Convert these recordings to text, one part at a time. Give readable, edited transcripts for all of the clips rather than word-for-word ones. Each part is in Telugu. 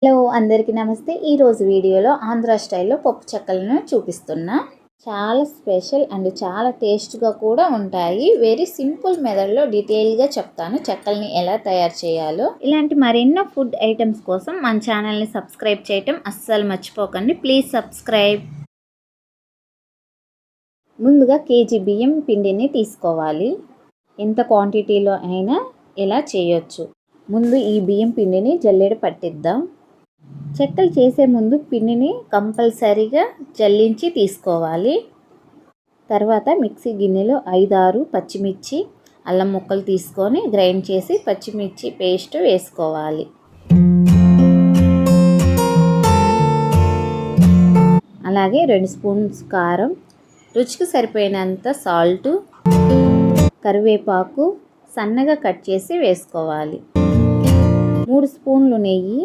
హలో అందరికీ నమస్తే. ఈరోజు వీడియోలో ఆంధ్ర స్టైల్లో పప్పు చెక్కలను చూపిస్తున్నా. చాలా స్పెషల్ అండ్ చాలా టేస్ట్గా కూడా ఉంటాయి. వెరీ సింపుల్ మెథడ్లో డీటెయిల్గా చెప్తాను చెక్కల్ని ఎలా తయారు చేయాలో. ఇలాంటి మరెన్నో ఫుడ్ ఐటమ్స్ కోసం మన ఛానల్ని సబ్స్క్రైబ్ చేయటం అస్సలు మర్చిపోకండి. Please subscribe. ముందుగా కేజీ బియ్యం పిండిని తీసుకోవాలి. ఎంత క్వాంటిటీలో అయినా ఇలా చేయొచ్చు. ముందు ఈ బియ్యం పిండిని జల్లెడ పట్టిద్దాం. చెక్కలు చేసే ముందు పిండిని కంపల్సరీగా జల్లించి తీసుకోవాలి. తర్వాత మిక్సీ గిన్నెలో 5-6 పచ్చిమిర్చి, అల్లం ముక్కలు తీసుకొని గ్రైండ్ చేసి పచ్చిమిర్చి పేస్ట్ వేసుకోవాలి. అలాగే 2 స్పూన్స్ కారం, రుచికి సరిపోయినంత సాల్ట్, కరివేపాకు సన్నగా కట్ చేసి వేసుకోవాలి. 3 స్పూన్లు నెయ్యి,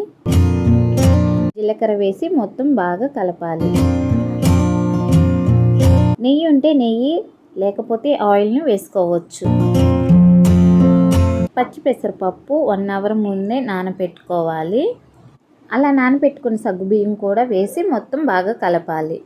జీలకర్ర వేసి మొత్తం బాగా కలపాలి. నెయ్యి ఉంటే నెయ్యి, లేకపోతే ఆయిల్ను వేసుకోవచ్చు. పచ్చి పెసరపప్పు 1 అవర్ ముందే నానబెట్టుకోవాలి. అలా నానబెట్టుకున్న సగ్గుబియ్యం కూడా వేసి మొత్తం బాగా కలపాలి.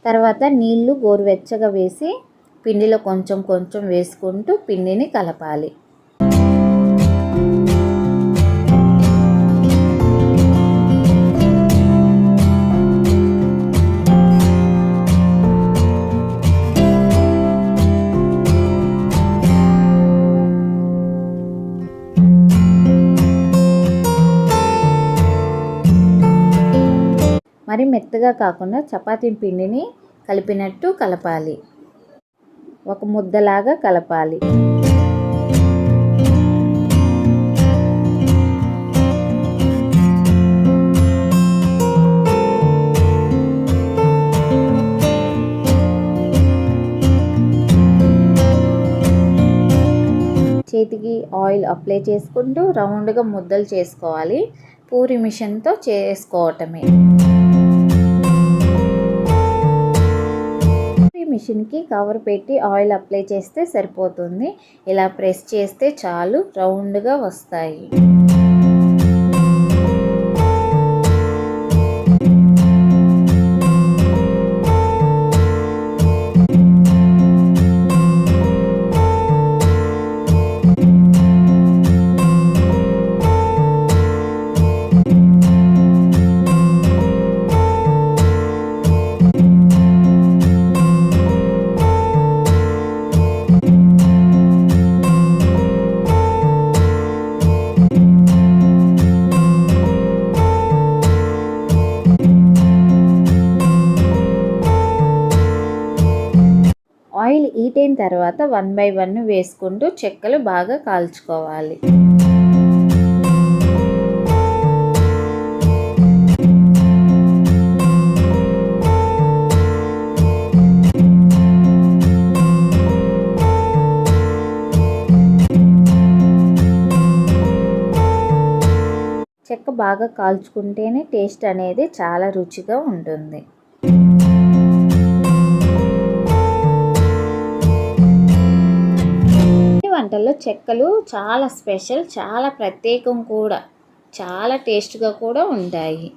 తర్వాత నీళ్లు గోరువెచ్చగా వేసి పిండిలో కొంచెం కొంచెం వేసుకుంటూ పిండిని కలపాలి. మరి మెత్తగా కాకుండా చపాతీ పిండిని కలిపినట్టు కలపాలి. ఒక ముద్దలాగా కలపాలి. చేతికి ఆయిల్ అప్లై చేసుకుంటూ రౌండ్గా ముద్దలు చేసుకోవాలి. పూరి మిషన్తో చేసుకోవటమే. మిషన్కి కవర్ పెట్టి ఆయిల్ అప్లై చేస్తే సరిపోతుంది. ఇలా ప్రెస్ చేస్తే చాలు రౌండ్గా వస్తాయి. ఆయిల్ హీట్ అయిన తర్వాత 1 బై 1 వేసుకుంటూ చెక్కలు బాగా కాల్చుకోవాలి. చెక్క బాగా కాల్చుకుంటేనే టేస్ట్ అనేది చాలా రుచిగా ఉంటుంది. వంటల్లో చెక్కలు చాలా స్పెషల్, చాలా ప్రత్యేకం కూడా, చాలా టేస్ట్గా కూడా ఉంటాయి.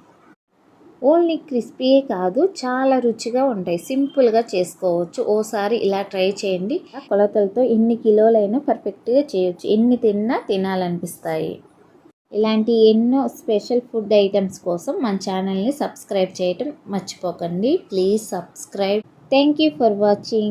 ఓన్లీ క్రిస్పీయే కాదు, చాలా రుచిగా ఉంటాయి. సింపుల్గా చేసుకోవచ్చు. ఓసారి ఇలా ట్రై చేయండి. కొలతలతో ఎన్ని కిలోలైనా పర్ఫెక్ట్గా చేయొచ్చు. ఎన్ని తిన్నా తినాలనిపిస్తాయి. ఇలాంటి ఎన్నో స్పెషల్ ఫుడ్ ఐటమ్స్ కోసం మన ఛానల్ని సబ్స్క్రైబ్ చేయటం మర్చిపోకండి. Please subscribe. Thank you for watching.